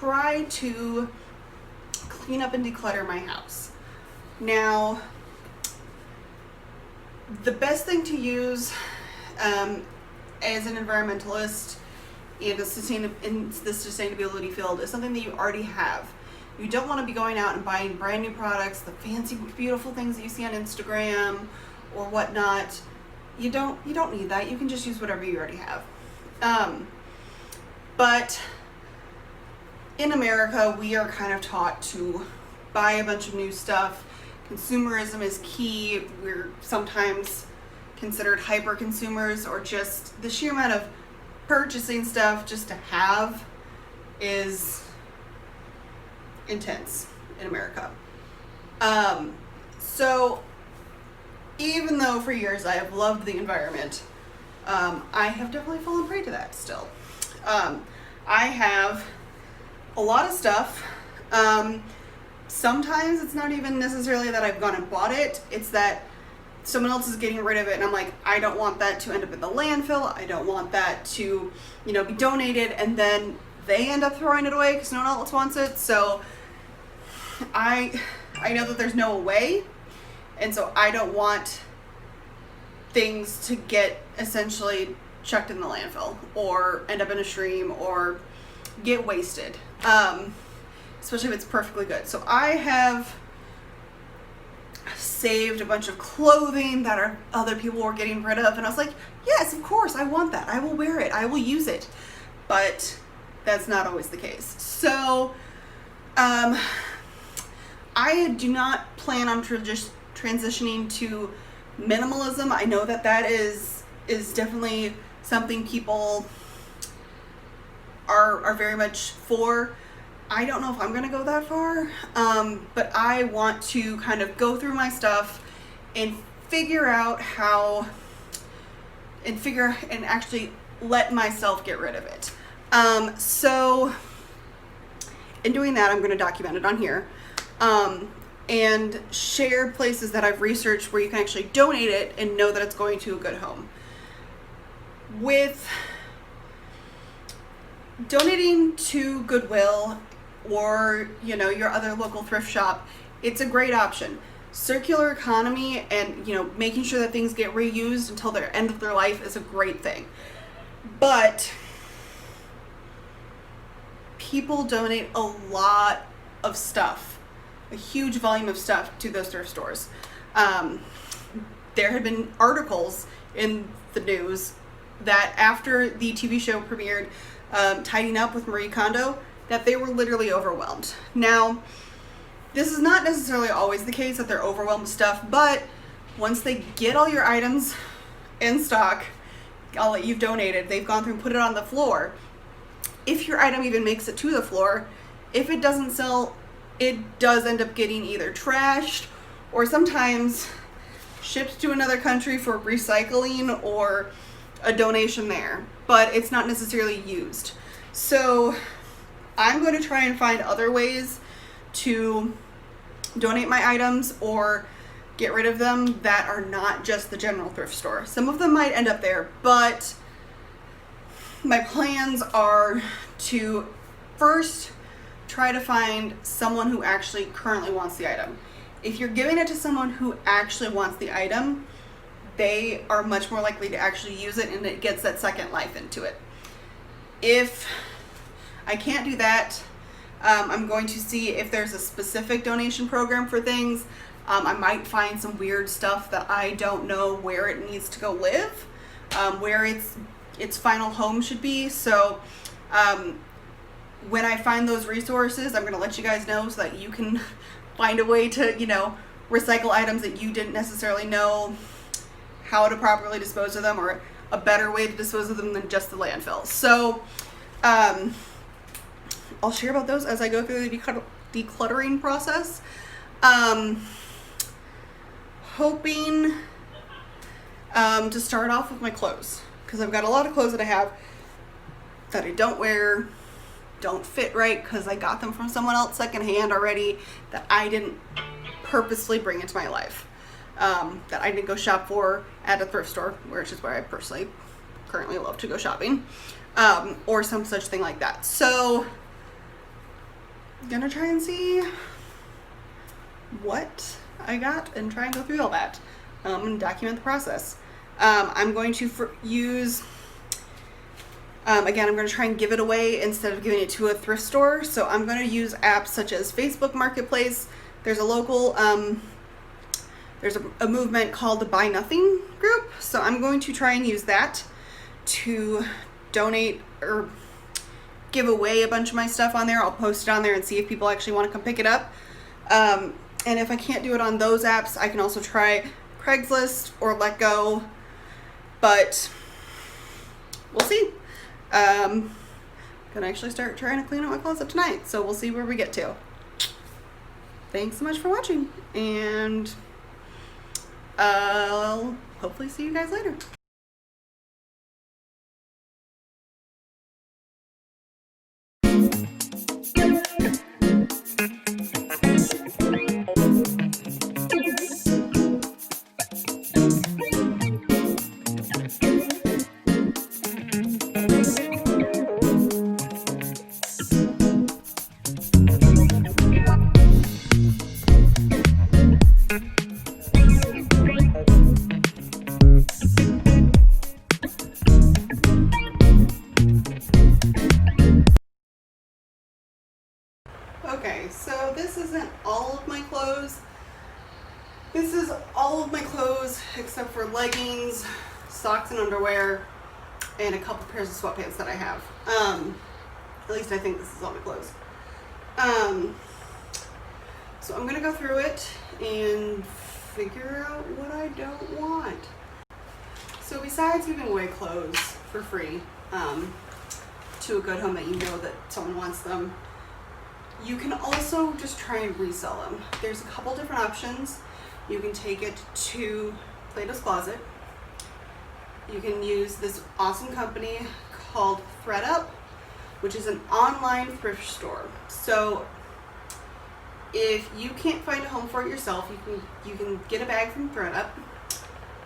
try to clean up and declutter my house. Now, the best thing to use as an environmentalist in the sustainability field is something that you already have. You don't want to be going out and buying brand new products, the fancy, beautiful things that you see on Instagram or whatnot. You don't need that. You can just use whatever you already have. But in America, we are kind of taught to buy a bunch of new stuff. Consumerism is key. We're sometimes considered hyper consumers, or just the sheer amount of purchasing stuff just to have is intense in America. So even though for years I have loved the environment, I have definitely fallen prey to that still. I have a lot of stuff. Sometimes it's not even necessarily that I've gone and bought it. It's that someone else is getting rid of it and I'm like, I don't want that to end up in the landfill. I don't want that to, be donated and then they end up throwing it away because no one else wants it. So I know that there's no way, and so I don't want things to get essentially chucked in the landfill or end up in a stream or get wasted, especially if it's perfectly good. So I have saved a bunch of clothing that other people were getting rid of, and I was like, yes, of course, I want that. I will wear it. I will use it. But that's not always the case. So I do not plan on transitioning to minimalism. I know that is definitely something people are very much for. I don't know if I'm gonna go that far, but I want to kind of go through my stuff and figure out how, and actually let myself get rid of it. So in doing that, I'm gonna document it on here, and share places that I've researched where you can actually donate it and know that it's going to a good home. With donating to Goodwill or your other local thrift shop, it's a great option. Circular economy and making sure that things get reused until their end of their life is a great thing. But people donate a lot of stuff, a huge volume of stuff to those thrift stores. There had been articles in the news that after the TV show premiered, Tidying Up with Marie Kondo, that they were literally overwhelmed. Now, this is not necessarily always the case that they're overwhelmed with stuff, but once they get all your items in stock, all that you've donated, they've gone through and put it on the floor. If your item even makes it to the floor, if it doesn't sell, it does end up getting either trashed or sometimes shipped to another country for recycling or a donation there, but it's not necessarily used. So I'm going to try and find other ways to donate my items or get rid of them that are not just the general thrift store. Some of them might end up there, but my plans are to first try to find someone who actually currently wants the item. If you're giving it to someone who actually wants the item, they are much more likely to actually use it and it gets that second life into it. If I can't do that, I'm going to see if there's a specific donation program for things. I might find some weird stuff that I don't know where it needs to go live, where its final home should be. So when I find those resources, I'm going to let you guys know so that you can find a way to, recycle items that you didn't necessarily know how to properly dispose of them, or a better way to dispose of them than just the landfill. So I'll share about those as I go through the decluttering process. Hoping to start off with my clothes, because I've got a lot of clothes that I have that I don't wear, don't fit right because I got them from someone else secondhand already, that I didn't purposely bring into my life, that I didn't go shop for at a thrift store, which is where I personally currently love to go shopping, or some such thing like that. So gonna try and see what I got and try and go through all that and document the process. I'm going to use, again, I'm going to try and give it away instead of giving it to a thrift store. So I'm going to use apps such as Facebook Marketplace. There's a local, there's a movement called the Buy Nothing group. So I'm going to try and use that to donate or give away a bunch of my stuff on there. I'll post it on there and see if people actually want to come pick it up. And if I can't do it on those apps, I can also try Craigslist or Let Go, but we'll see. Gonna actually start trying to clean out my closet tonight, so we'll see where we get to. Thanks so much for watching, and I'll hopefully see you guys later. Okay, so this isn't all of my clothes. This is all of my clothes except for leggings, socks and underwear, and a couple pairs of sweatpants that I have. At least I think this is all my clothes. So I'm gonna go through it and figure out what I don't want. So besides giving away clothes for free to a good home that you know that someone wants them, you can also just try and resell them. There's a couple different options. You can take it to Platos Closet. You can use this awesome company called Thrift, which is an online thrift store. So if you can't find a home for it yourself, you can get a bag from Thrift.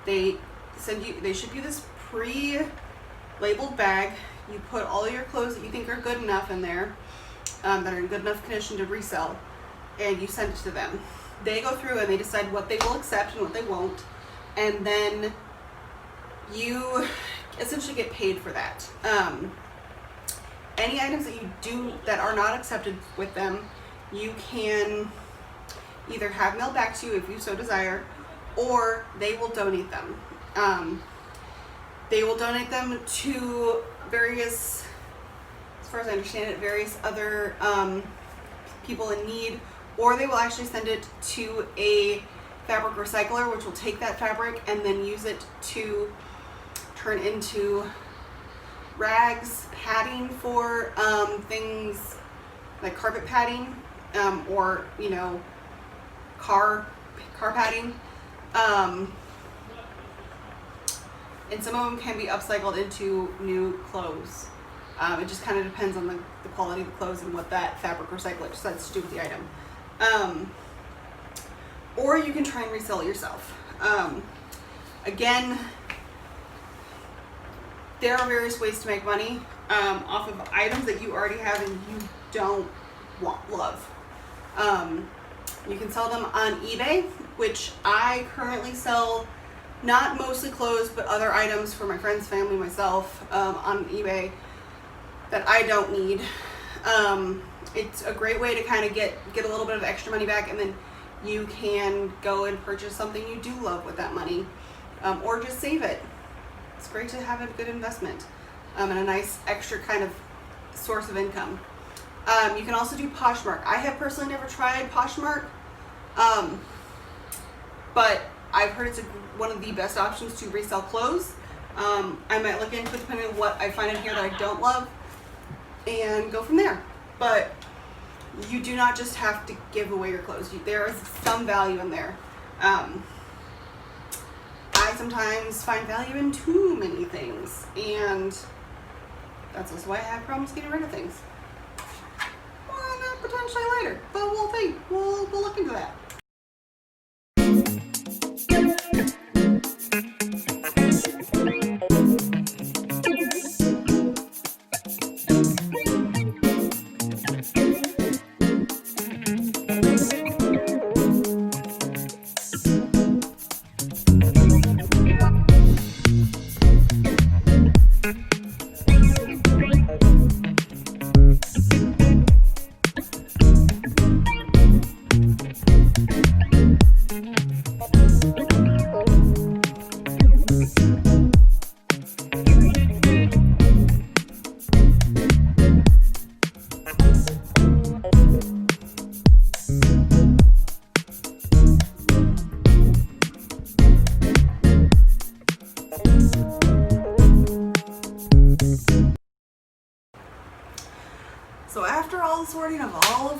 They ship you this pre-labeled bag. You put all your clothes that you think are good enough in there, that are in good enough condition to resell, and you send it to them. They go through and they decide what they will accept and what they won't, and then you essentially get paid for that. Any items that you do that are not accepted with them, you can either have mailed back to you if you so desire, or they will donate them. They will donate them to various, as far as I understand it, various other people in need, or they will actually send it to a fabric recycler, which will take that fabric and then use it to turn into rags, padding for things like carpet padding, or car padding. And some of them can be upcycled into new clothes. It just kind of depends on the quality of the clothes and what that fabric recycler decides to do with the item. Or you can try and resell it yourself. Again, there are various ways to make money off of items that you already have and you don't love. You can sell them on eBay, which I currently sell not mostly clothes, but other items for my friends, family, myself, on eBay that I don't need. It's a great way to kind of get a little bit of extra money back, and then you can go and purchase something you do love with that money, or just save it. It's great to have a good investment and a nice extra kind of source of income. You can also do Poshmark. I have personally never tried Poshmark, but I've heard it's one of the best options to resell clothes. I might look into it depending on what I find in here that I don't love and go from there. But you do not just have to give away your clothes. There is some value in there. I sometimes find value in too many things, and that's also why I have problems getting rid of things. More on that potentially later, but we'll think. We'll look into that.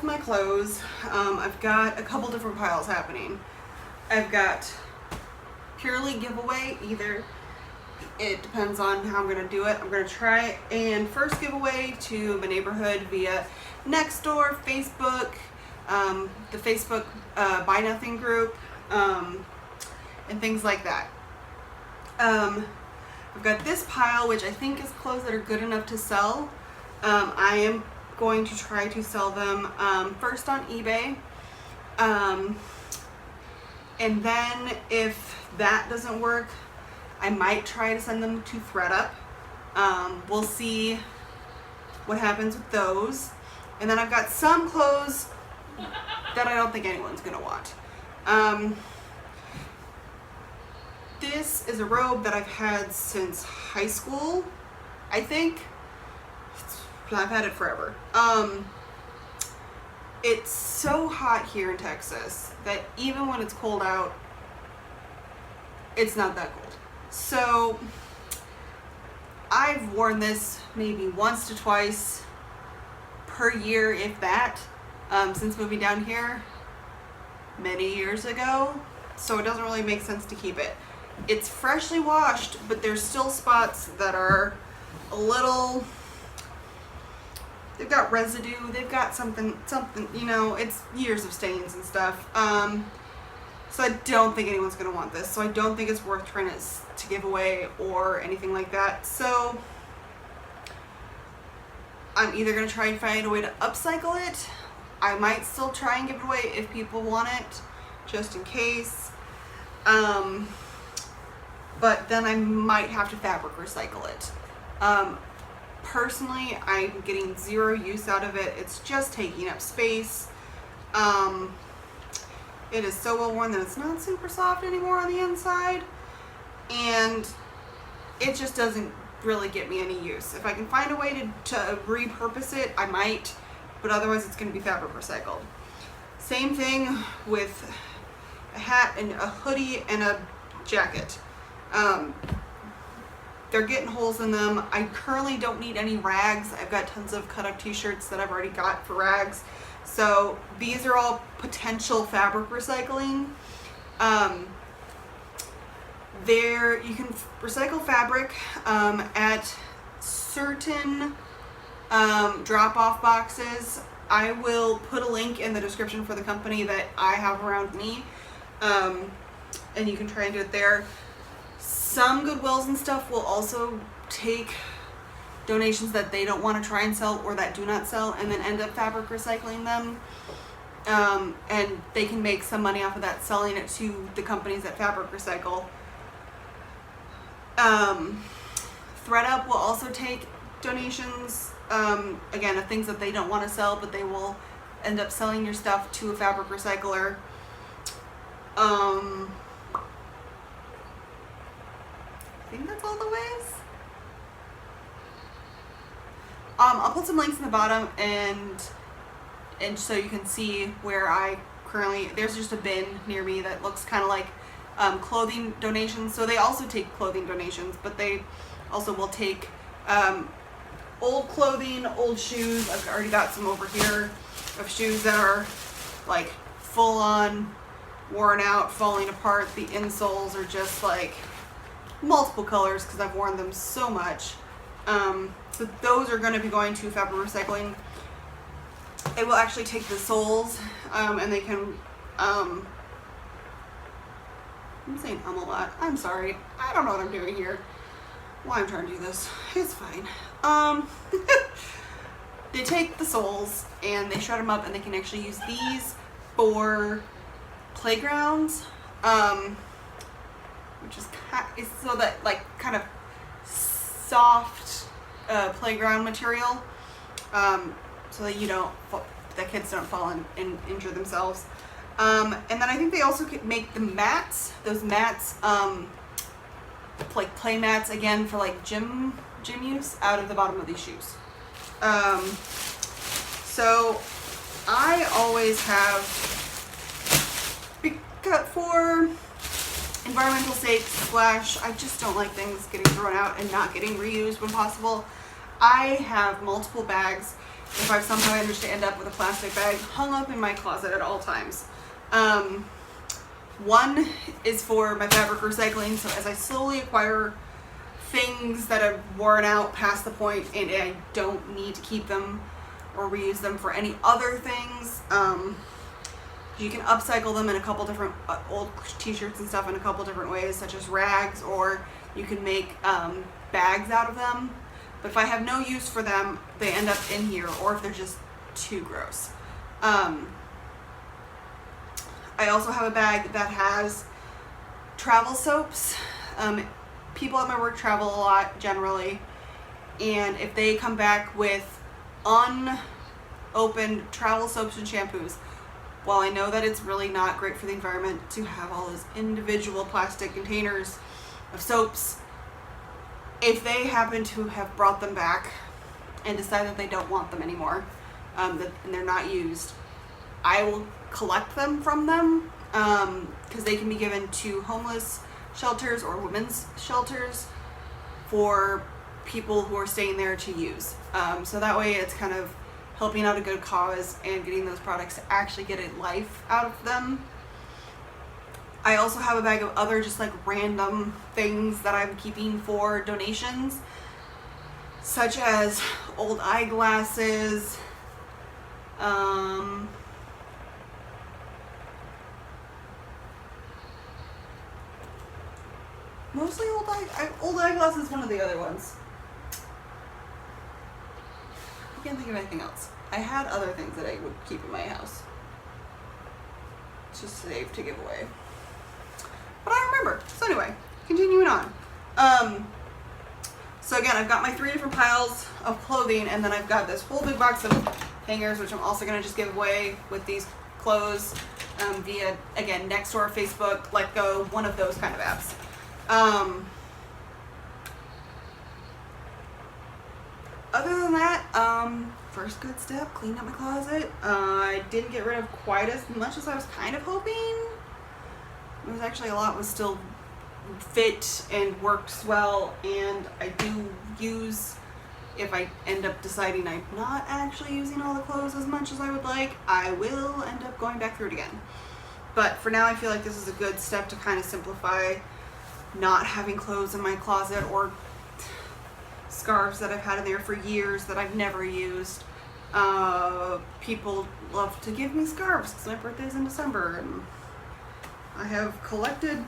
my clothes. I've got a couple different piles happening. I've got purely giveaway, either it depends on how I'm going to do it. I'm going to try and first giveaway to my neighborhood via Nextdoor, Facebook, the Facebook Buy Nothing group, and things like that. I've got this pile, which I think is clothes that are good enough to sell. I am going to try to sell them first on eBay. And then if that doesn't work, I might try to send them to ThredUp. We'll see what happens with those. And then I've got some clothes that I don't think anyone's gonna want. This is a robe that I've had since high school, I think. I've had it forever. It's so hot here in Texas that even when it's cold out, it's not that cold. So I've worn this maybe once to twice per year, if that, since moving down here many years ago. So it doesn't really make sense to keep it. It's freshly washed, but there's still spots that are a little, they've got residue, they've got something, you know, it's years of stains and stuff. So I don't think anyone's gonna want this. So I don't think it's worth trying to give away or anything like that. So I'm either gonna try and find a way to upcycle it. I might still try and give it away if people want it, just in case. But then I might have to fabric recycle it. Personally, I'm getting zero use out of it. It's just taking up space. It is so well worn that it's not super soft anymore on the inside, and it just doesn't really get me any use. If I can find a way to repurpose it, I might, but otherwise it's going to be fabric recycled. Same thing with a hat and a hoodie and a jacket. They're getting holes in them. I currently don't need any rags. I've got tons of cut up t-shirts that I've already got for rags. So these are all potential fabric recycling. You can recycle fabric at certain drop-off boxes. I will put a link in the description for the company that I have around me, and you can try and do it there. Some Goodwills and stuff will also take donations that they don't want to try and sell or that do not sell, and then end up fabric recycling them. And they can make some money off of that, selling it to the companies that fabric recycle. ThredUp will also take donations, again, of things that they don't want to sell, but they will end up selling your stuff to a fabric recycler. I think that's all the ways. I'll put some links in the bottom, and so you can see where I currently, there's just a bin near me that looks kind of like clothing donations. So they also take clothing donations, but they also will take old clothing, old shoes. I've already got some over here of shoes that are like full on worn out, falling apart. The insoles are just like multiple colors because I've worn them so much. So those are going to be going to fabric recycling. It will actually take the soles, and they can, I'm saying a lot. I'm sorry. I don't know what I'm doing here. Why I'm trying to do this. It's fine. They take the soles and they shred them up, and they can actually use these for playgrounds, which is so that like kind of soft playground material, so that the kids don't fall and injure themselves. And then I think they also could make the mats, those mats, like play mats again for like gym use, out of the bottom of these shoes. So I always have, for environmental sake / I just don't like things getting thrown out and not getting reused when possible, I have multiple bags if I somehow manage to end up with a plastic bag hung up in my closet at all times. One is for my fabric recycling, so as I slowly acquire things that have worn out past the point and I don't need to keep them or reuse them for any other things, you can upcycle them in a couple different old t-shirts and stuff in a couple different ways, such as rags, or you can make bags out of them. But if I have no use for them, they end up in here, or if they're just too gross. I also have a bag that has travel soaps. People at my work travel a lot generally, and if they come back with unopened travel soaps and shampoos, while I know that it's really not great for the environment to have all those individual plastic containers of soaps, if they happen to have brought them back and decide that they don't want them anymore, and they're not used, I will collect them from them, because they can be given to homeless shelters or women's shelters for people who are staying there to use. So that way it's kind of helping out a good cause and getting those products to actually get a life out of them. I also have a bag of other just like random things that I'm keeping for donations, such as old eyeglasses, mostly old eyeglasses, one of the other ones. I can't think of anything else. I had other things that I would keep in my house, just saved to give away. But I remember. So anyway, continuing on. So again, I've got my 3 different piles of clothing, and then I've got this whole big box of hangers, which I'm also going to just give away with these clothes via, again, Nextdoor, Facebook, Letgo, one of those kind of apps. Other than that, first good step, cleaned up my closet. I didn't get rid of quite as much as I was kind of hoping. It was actually a lot was still fit and worked well, and I do use, if I end up deciding I'm not actually using all the clothes as much as I would like, I will end up going back through it again. But for now, I feel like this is a good step to kind of simplify not having clothes in my closet, or scarves that I've had in there for years that I've never used. People love to give me scarves because my birthday's in December, and I have collected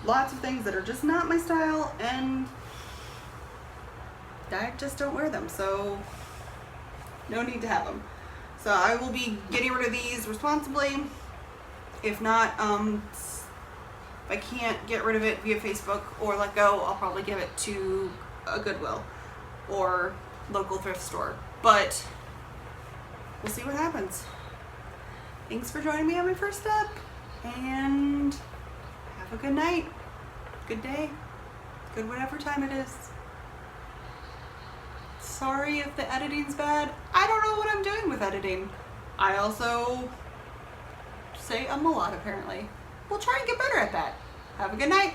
lots of things that are just not my style, and I just don't wear them, so no need to have them. So I will be getting rid of these responsibly. If not, if I can't get rid of it via Facebook or let go, I'll probably give it to a Goodwill or local thrift store. But we'll see what happens. Thanks for joining me on my first step, and have a good night, good day, good whatever time it is. Sorry if the editing's bad. I don't know what I'm doing with editing. I also say a lot apparently. We'll try and get better at that. Have a good night.